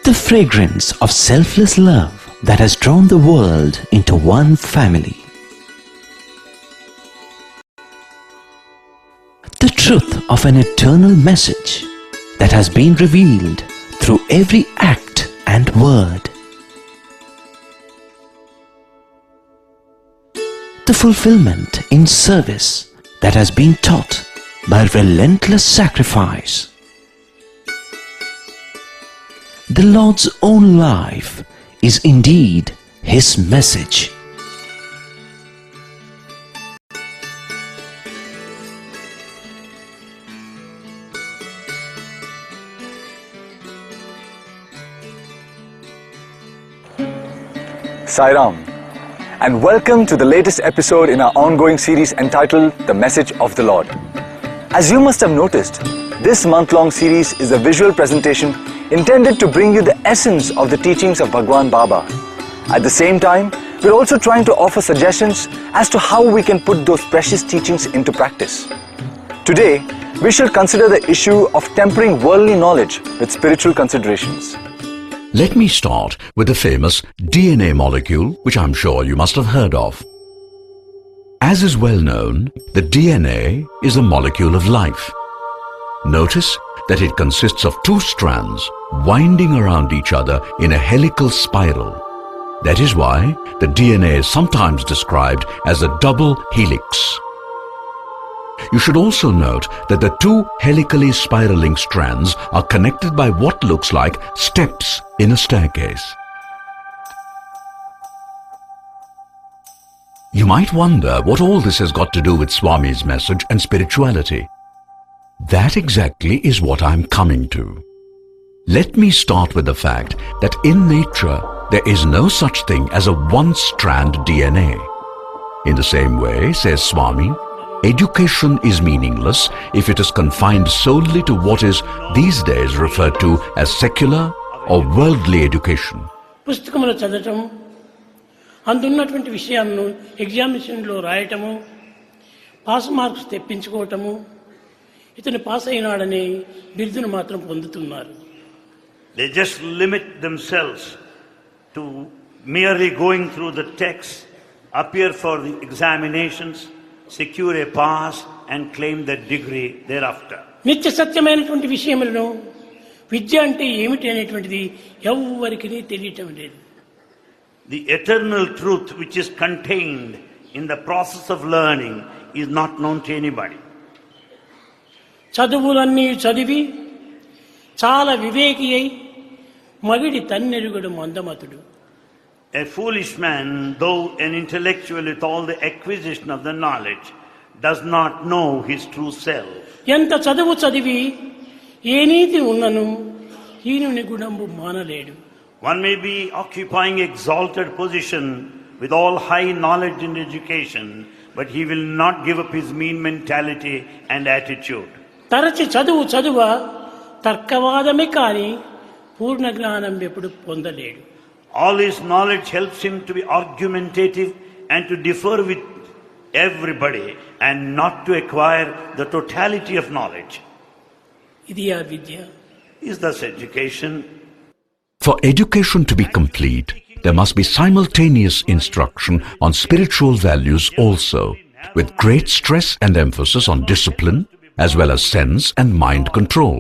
The fragrance of selfless love that has drawn the world into one family. The truth of an eternal message that has been revealed through every act and word. The fulfillment in service that has been taught by relentless sacrifice. The Lord's own life is indeed His message. Sai Ram, and welcome to the latest episode in our ongoing series entitled The Message of the Lord. As you must have noticed, this month-long series is a visual presentation intended to bring you the essence of the teachings of Bhagwan Baba. At the same time, we're also trying to offer suggestions as to how we can put those precious teachings into practice. Today, we shall consider the issue of tempering worldly knowledge with spiritual considerations. Let me start with the famous DNA molecule, which I'm sure you must have heard of. As is well known, the DNA is a molecule of life. Notice that it consists of two strands winding around each other in a helical spiral. That is why the DNA is sometimes described as a double helix. You should also note that the two helically spiraling strands are connected by what looks like steps in a staircase. You might wonder what all this has got to do with Swami's message and spirituality. That exactly is what I'm coming to. Let me start with the fact that in nature there is no such thing as a one-strand DNA. In the same way, says Swami, education is meaningless if it is confined solely to what is these days referred to as secular or worldly education. పుస్తకములు చదవటం, అందున్నటువంటి విషయాలను ఎగ్జామినేషన్లో రాయటము, pass marks తెప్పించుకోవటము, ఇతను pass అయినాడనే బిరుదును మాత్రం పొందుతున్నారు. They just limit themselves to merely going through the text, appear for the examinations, secure a pass and claim that degree thereafter. నిత్య సత్యమైనటువంటి విషయములను విద్య అంటే ఏమిటి అనేటువంటిది ఎవ్వరికీ తెలియటం లేదు. The eternal truth which is contained in the process of learning is not known to anybody. చదువులన్నీ చదివి చాలా వివేకి అయి మగిడి తన్నెరుగడు మందమతుడు. A foolish man, though an intellectual with all the acquisition of the knowledge, does not know his true self. ఎంత చదువు చదివి ఏ నీతి ఉన్నను హీనుని గుణంబు మానలేడు. One may be occupying exalted position with all high knowledge and education, but he will not give up his mean mentality and attitude. తరచి చదువ తర్కవాదమే కానీ పూర్ణ జ్ఞానం ఎప్పుడు పొందలేడు. All his knowledge helps him to be argumentative and to differ with everybody and not to acquire the totality of knowledge. ఇది ఆ విద్య. Is thus education. For education to be complete, there must be simultaneous instruction on spiritual values also, with great stress and emphasis on discipline, as well as sense and mind control.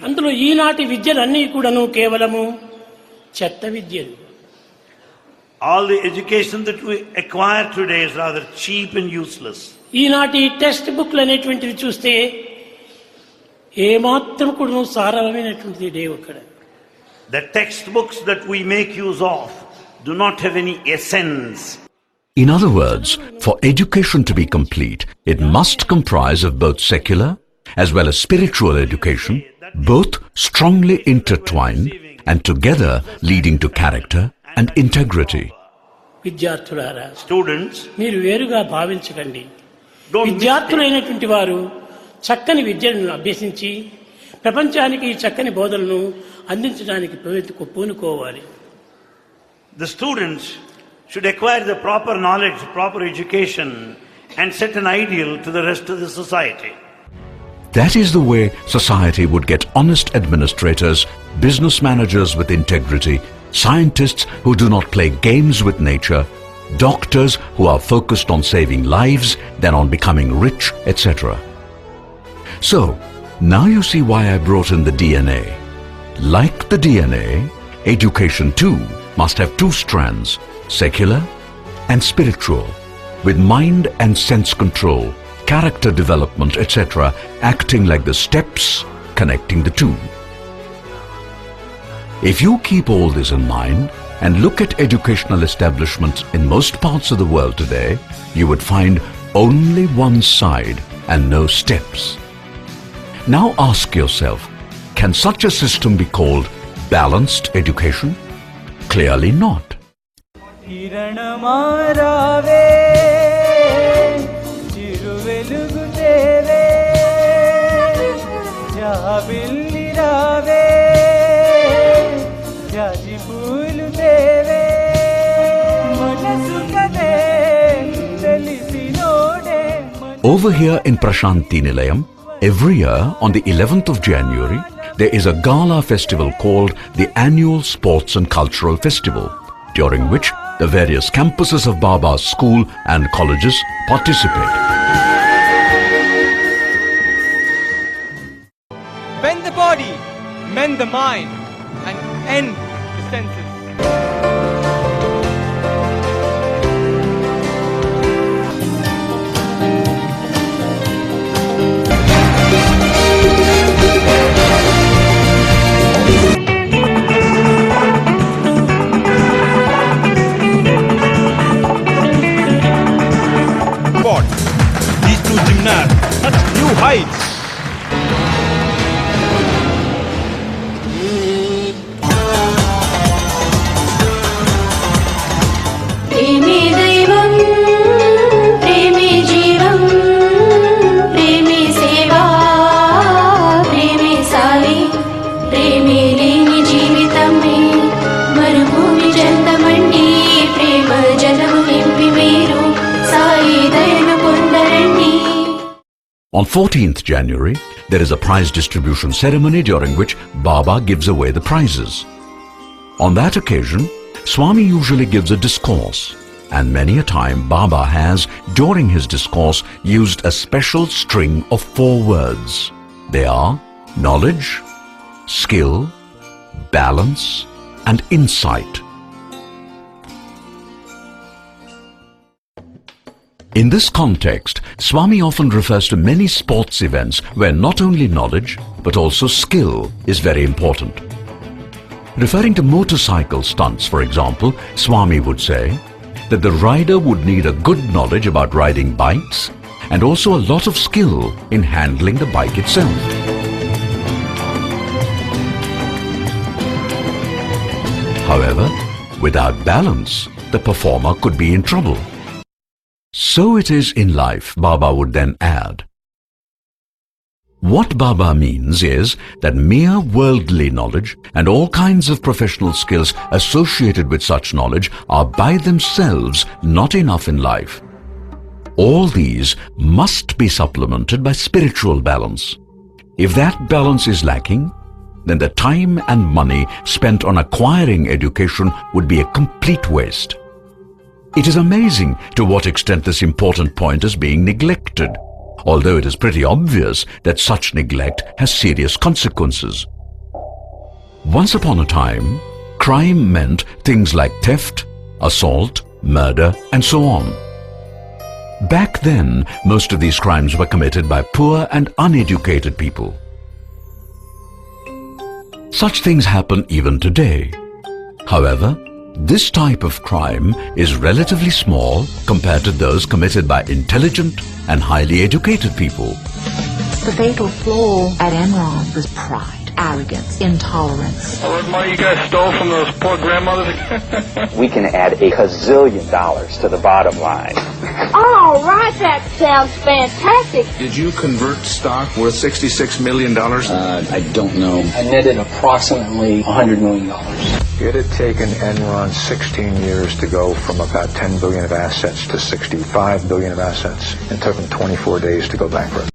అందులో ఈనాటి విద్యలన్నీ కూడాను కేవలము చెత్త విద్యలు. All the education that we acquire today is rather cheap and useless. ఈనాటి text బుక్లు అనేటువంటివి చూస్తే ఏమాత్రం కూడా సారమైనటువంటిది లేవు అక్కడ. The textbooks that we make use of do not have any essence. In other words, for education to be complete, it must comprise of both secular as well as spiritual education, both strongly intertwined and together leading to character and integrity. విద్యార్థులారా, Students, మీరు వేరుగా భావించకండి. don't విద్యార్థులైనటువంటి వారు చక్కని విద్యను అభ్యసించి ప్రపంచానికి ఈ చక్కని బోధనను అందించడానికి పూనుకోవాలి. The students should acquire the proper knowledge, proper education, and set an ideal to the rest of the society. That is the way society would get honest administrators business managers with integrity, scientists who do not play games with nature, doctors who are focused on saving lives than on becoming rich, etc. So, now you see why I brought in the DNA. Like the DNA, education too must have two strands, secular and spiritual, with mind and sense control, character development, etc., acting like the steps connecting the two. If you keep all this in mind and look at educational establishments in most parts of the world today, you would find only one side and no steps. Now ask yourself, can such a system be called balanced education? Clearly not. Over here in Prashanti Nilayam, every year on the 11th of January, there is a gala festival called the Annual Sports and Cultural Festival, during which the various campuses of Baba's school and colleges participate. Bend the body, mend the mind, and end the senses. These two gymnasts touch new heights. On 14th January, there is a prize distribution ceremony during which Baba gives away the prizes. On that occasion, Swami usually gives a discourse, and many a time Baba has, during his discourse, used a special string of 4 words. They are knowledge, skill, balance, and insight. In this context, Swami often refers to many sports events where not only knowledge but also skill is very important. Referring to motorcycle stunts, for example, Swami would say that the rider would need a good knowledge about riding bikes and also a lot of skill in handling the bike itself. However, without balance, the performer could be in trouble. So it is in life, Baba would then add. What Baba means is that mere worldly knowledge and all kinds of professional skills associated with such knowledge are by themselves not enough in life. All these must be supplemented by spiritual balance. If that balance is lacking, then the time and money spent on acquiring education would be a complete waste. It is amazing to what extent this important point is being neglected, although it is pretty obvious that such neglect has serious consequences. Once upon a time, crime meant things like theft, assault, murder, and so on. Back then, most of these crimes were committed by poor and uneducated people. Such things happen even today. However, this type of crime is relatively small compared to those committed by intelligent and highly educated people. The fatal flaw at Enron was pride, arrogance, intolerance. What money you guys stole from those poor grandmothers? We can add $1 gazillion to the bottom line. All right, that sounds fantastic. Did you convert stock worth $66 million? I don't know. I netted approximately $100 million. It had taken Enron 16 years to go from about 10 billion of assets to 65 billion of assets. It took them 24 days to go bankrupt.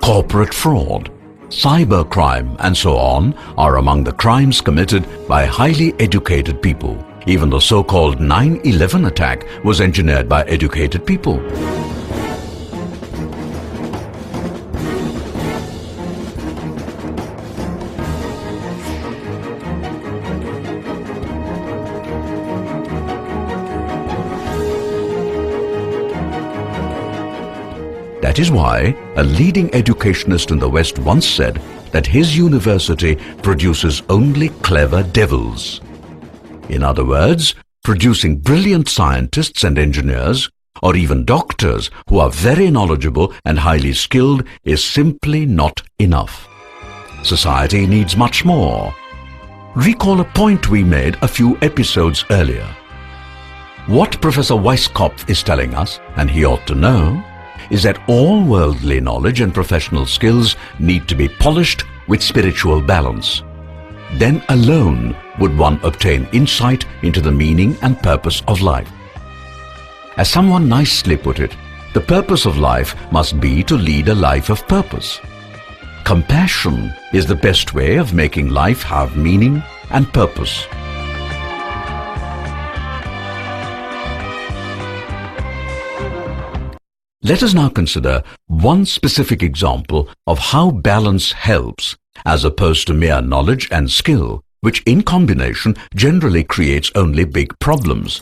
Corporate fraud, cybercrime and so on are among the crimes committed by highly educated people. Even the so-called 9/11 attack was engineered by educated people. That is why a leading educationist in the West once said that his university produces only clever devils. In other words, producing brilliant scientists and engineers, or even doctors who are very knowledgeable and highly skilled, is simply not enough. Society needs much more. Recall a point we made a few episodes earlier. What Professor Weisskopf is telling us, and he ought to know, is that all worldly knowledge and professional skills need to be polished with spiritual balance. Then alone would one obtain insight into the meaning and purpose of life. As someone nicely put it, the purpose of life must be to lead a life of purpose. Compassion is the best way of making life have meaning and purpose. Let us now consider one specific example of how balance helps as opposed to mere knowledge and skill, which in combination generally creates only big problems.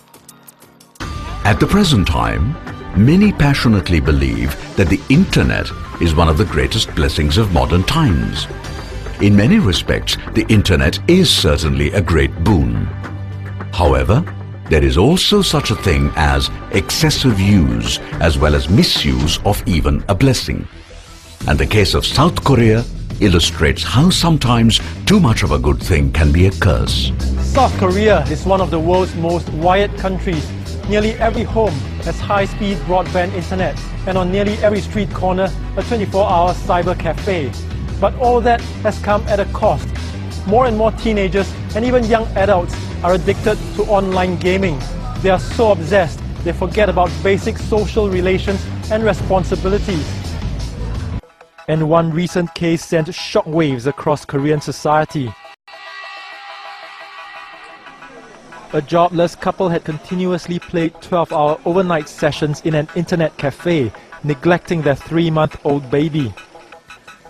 At the present time, many passionately believe that the Internet is one of the greatest blessings of modern times. In many respects, the Internet is certainly a great boon. However, there is also such a thing as excessive use as well as misuse of even a blessing. And the case of South Korea illustrates how sometimes too much of a good thing can be a curse. South Korea is one of the world's most wired countries. Nearly every home has high-speed broadband internet, and on nearly every street corner, a 24-hour cyber cafe. But all that has come at a cost. More and more teenagers and even young adults are addicted to online gaming. They are so obsessed, they forget about basic social relations and responsibilities. And one recent case sent shockwaves across Korean society. A jobless couple had continuously played 12-hour overnight sessions in an internet cafe, neglecting their 3-month-old baby.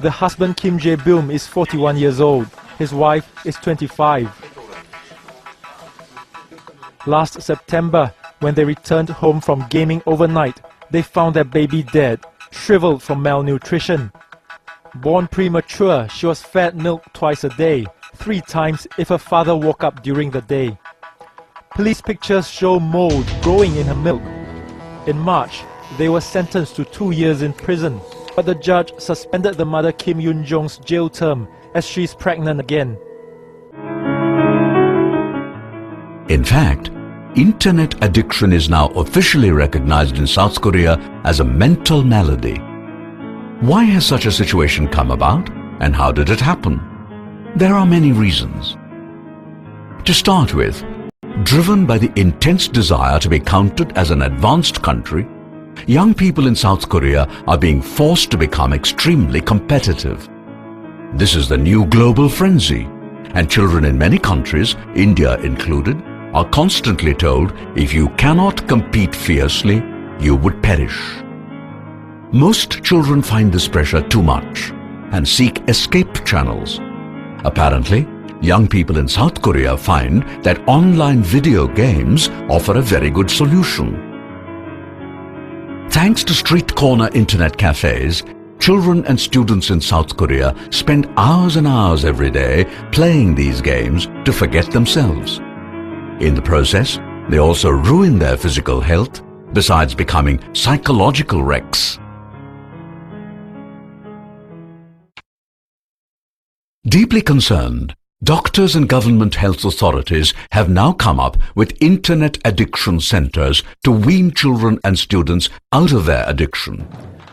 The husband, Kim Jae-byum, is 41 years old. His wife is 25. Last September, when they returned home from gaming overnight, they found their baby dead, shriveled from malnutrition. Born premature, she was fed milk twice a day, 3 times if her father woke up during the day. Police pictures show mold growing in her milk. In March, they were sentenced to 2 years in prison, but the judge suspended the mother Kim Yoon-jong's jail term as she's pregnant again. In fact, internet addiction is now officially recognized in South Korea as a mental malady. Why has such a situation come about, and how did it happen? There are many reasons. To start with, driven by the intense desire to be counted as an advanced country, young people in South Korea are being forced to become extremely competitive. This is the new global frenzy, and children in many countries, India included, are constantly told if you cannot compete fiercely, you would perish. Most children find this pressure too much and seek escape channels. Apparently, young people in South Korea find that online video games offer a very good solution. Thanks to street corner internet cafes, children and students in South Korea spend hours and hours every day playing these games to forget themselves. In the process, they also ruin their physical health, besides becoming psychological wrecks. Deeply concerned, doctors and government health authorities have now come up with internet addiction centers to wean children and students out of their addiction.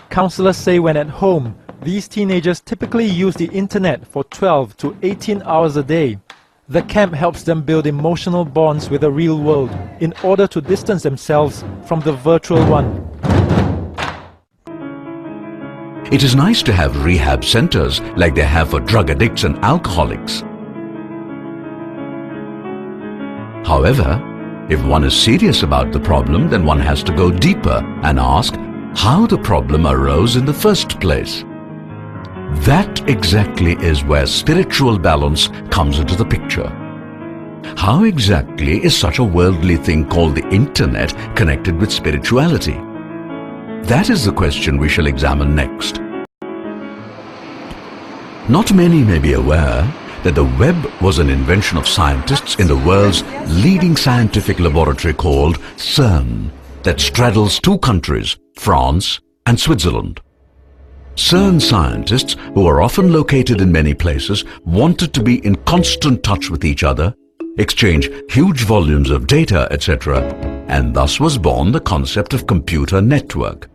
Counselors say when at home, these teenagers typically use the internet for 12 to 18 hours a day. The camp helps them build emotional bonds with the real world in order to distance themselves from the virtual one. It is nice to have rehab centers like they have for drug addicts and alcoholics. However, if one is serious about the problem, then one has to go deeper and ask how the problem arose in the first place. That exactly is where spiritual balance comes into the picture. How exactly is such a worldly thing called the internet connected with spirituality? That is the question we shall examine next. Not many may be aware that the web was an invention of scientists in the world's leading scientific laboratory called CERN, that straddles two countries, France and Switzerland. CERN scientists, who are often located in many places, wanted to be in constant touch with each other, exchange huge volumes of data, etc., and thus was born the concept of computer network.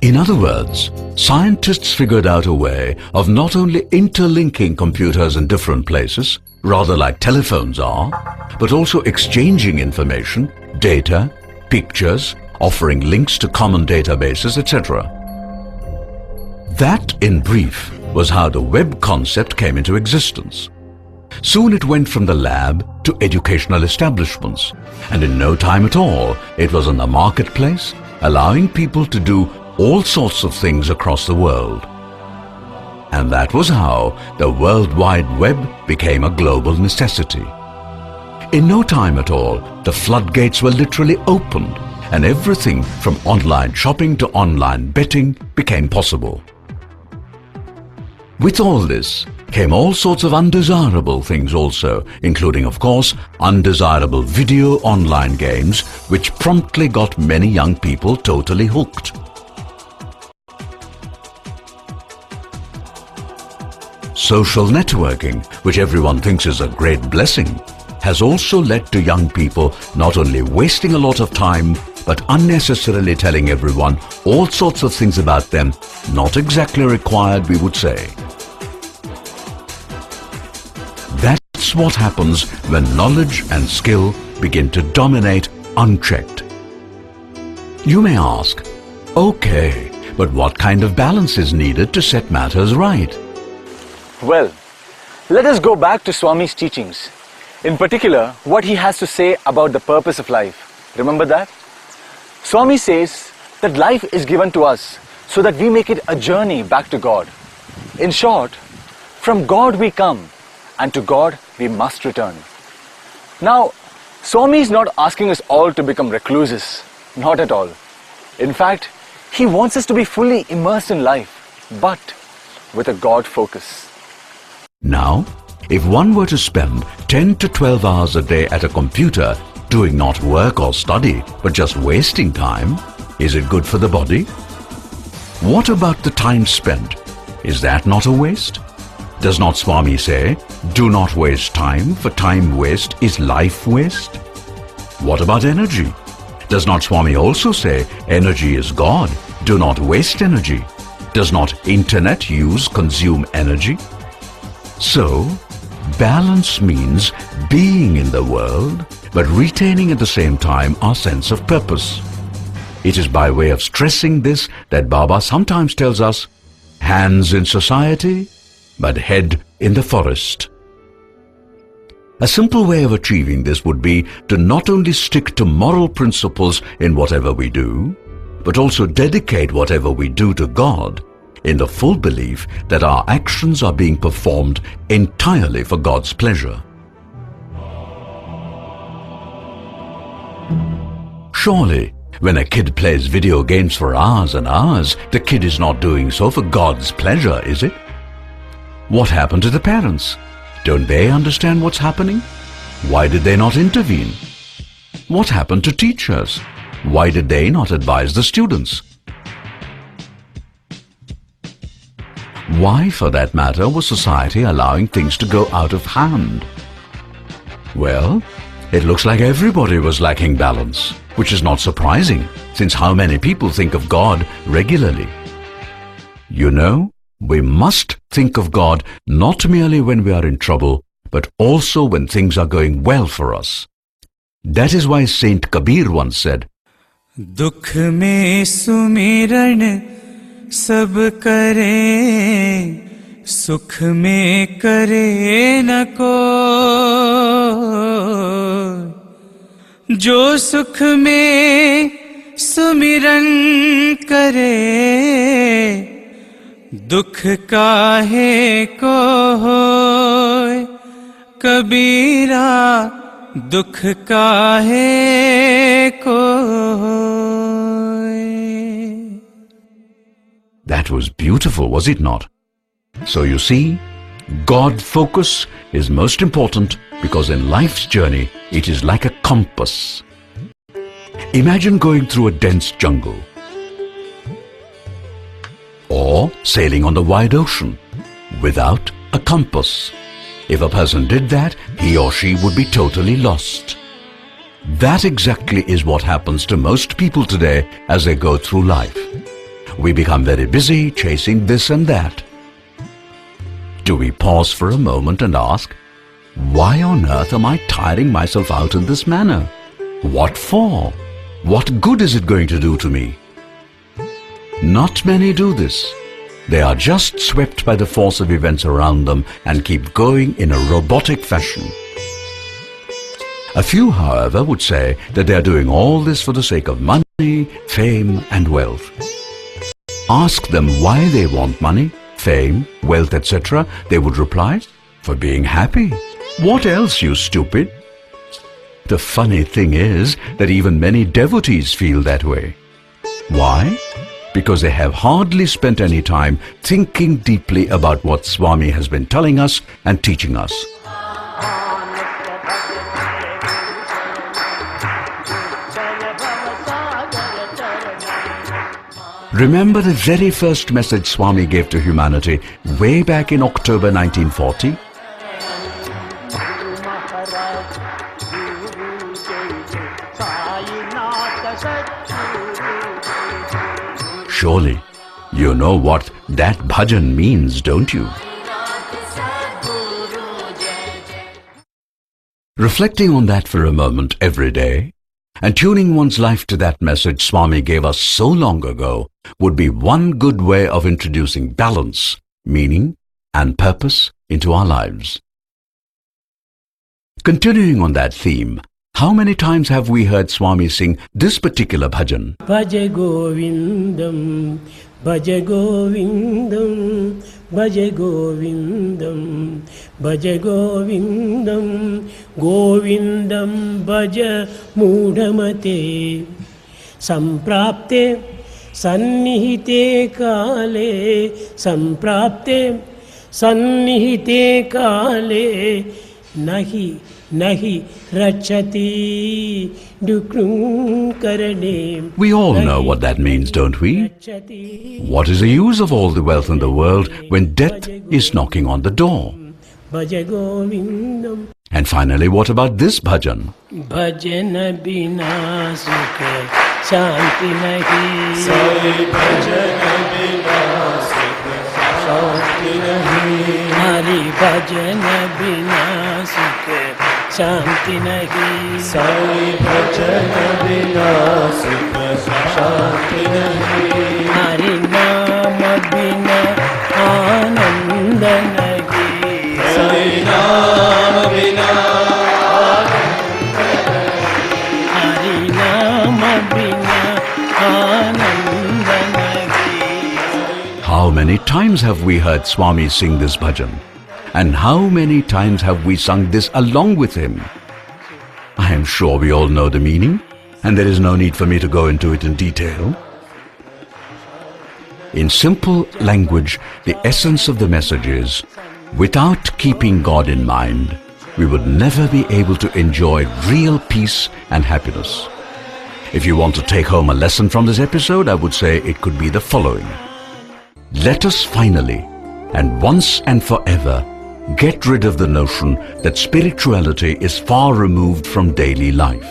In other words, scientists figured out a way of not only interlinking computers in different places, rather like telephones are, but also exchanging information, data, pictures, offering links to common databases, etc. That, in brief, was how the web concept came into existence. Soon it went from the lab to educational establishments, and in no time at all, it was in the marketplace, allowing people to do all sorts of things across the world. And that was how the World Wide Web became a global necessity. In no time at all, the floodgates were literally opened, and everything from online shopping to online betting became possible. With all this came all sorts of undesirable things also, including, of course, undesirable video online games, which promptly got many young people totally hooked. Social networking, which everyone thinks is a great blessing, has also led to young people not only wasting a lot of time, but unnecessarily telling everyone all sorts of things about them not exactly required, we would say. That's what happens when knowledge and skill begin to dominate unchecked. You may ask, okay, but what kind of balance is needed to set matters right? Well, let us go back to Swami's teachings. In particular, what he has to say about the purpose of life. Remember that? Swami says that life is given to us so that we make it a journey back to God. In short, from God we come, and to God we must return. Now, Swami is not asking us all to become recluses. Not at all. In fact, he wants us to be fully immersed in life, but with a God focus. Now, if one were to spend 10 to 12 hours a day at a computer doing not work or study, but just wasting time, is it good for the body? What about the time spent? Is that not a waste? Does not Swami say, do not waste time, for time waste is life waste? What about energy? Does not Swami also say, energy is God, do not waste energy? Does not internet use consume energy? So, balance means being in the world, but retaining at the same time our sense of purpose. It is by way of stressing this that Baba sometimes tells us, hands in society, but head in the forest. A simple way of achieving this would be to not only stick to moral principles in whatever we do, but also dedicate whatever we do to God, in the full belief that our actions are being performed entirely for God's pleasure. Surely, when a kid plays video games for hours and hours, the kid is not doing so for God's pleasure, is it? What happened to the parents? Don't they understand what's happening? Why did they not intervene? What happened to teachers? Why did they not advise the students? Why, for that matter, was society allowing things to go out of hand? Well, it looks like everybody was lacking balance, which is not surprising, since how many people think of God regularly? You know, we must think of God not merely when we are in trouble, but also when things are going well for us. That is why Saint Kabir once said, दुख में सुमिरन सब करे, सुख में करे न को। जो सुख में सुमिरन करे, दुख काहे को होय। कबीरा दुख काहे को होय। That was beautiful, was it not? So you see, God focus is most important because in life's journey, it is like a compass. Imagine going through a dense jungle or sailing on the wide ocean without a compass. If a person did that, he or she would be totally lost. That exactly is what happens to most people today as they go through life. We become very busy chasing this and that. Do we pause for a moment and ask, why on earth am I tiring myself out in this manner? What for? What good is it going to do to me? Not many do this. They are just swept by the force of events around them and keep going in a robotic fashion. A few, however, would say that they are doing all this for the sake of money, fame and wealth. Ask them why they want money, fame, wealth, etc. They would reply, for being happy. What else, you stupid? The funny thing is that even many devotees feel that way. Why? Because they have hardly spent any time thinking deeply about what Swami has been telling us and teaching us. Remember the very first message Swami gave to humanity way back in October 1940? Surely, you know what that bhajan means, don't you? Reflecting on that for a moment every day, and tuning one's life to that message Swami gave us so long ago would be one good way of introducing balance, meaning, and purpose into our lives. Continuing on that theme, how many times have we heard Swami sing this particular bhajan? Bhaja Govindam, Bhaja Govindam, Bhaja Govindam, Bhaja Govindam, Govindam Bhaja Mudhamate, Samprapte, Sannihite Kale, Samprapte, Sannihite Kale, Nahi Nahi Rachati Dukrum Karane. We all know what that means, don't we? What is the use of all the wealth in the world when death is knocking on the door? And finally, what about this bhajan? Bhajana bina sukha shanti nahi. Sai bhajana bina sukha shanti nahi. Hari bhajana bina sukha shanti nahi. Sai bhajana bina sukha shanti nahi. Hari nama bina ananda nahi. Sai nama bina Hari nama bina ananda nahi. How many times have we heard Swami sing this bhajan? And how many times have we sung this along with him? I am sure we all know the meaning, and there is no need for me to go into it in detail. In simple language, the essence of the message is, without keeping God in mind, we would never be able to enjoy real peace and happiness. If you want to take home a lesson from this episode, I would say it could be the following. Let us finally, and once and forever, get rid of the notion that spirituality is far removed from daily life.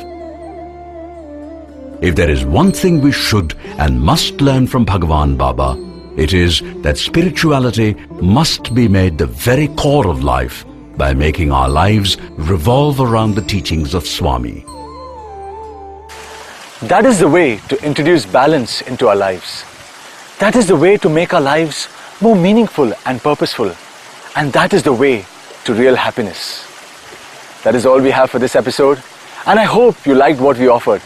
If there is one thing we should and must learn from Bhagavan Baba, it is that spirituality must be made the very core of life by making our lives revolve around the teachings of Swami. That is the way to introduce balance into our lives. That is the way to make our lives more meaningful and purposeful. And that is the way to real happiness. That is all we have for this episode. And I hope you liked what we offered.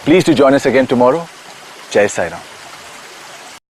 Please do join us again tomorrow. Jai Sai Ram.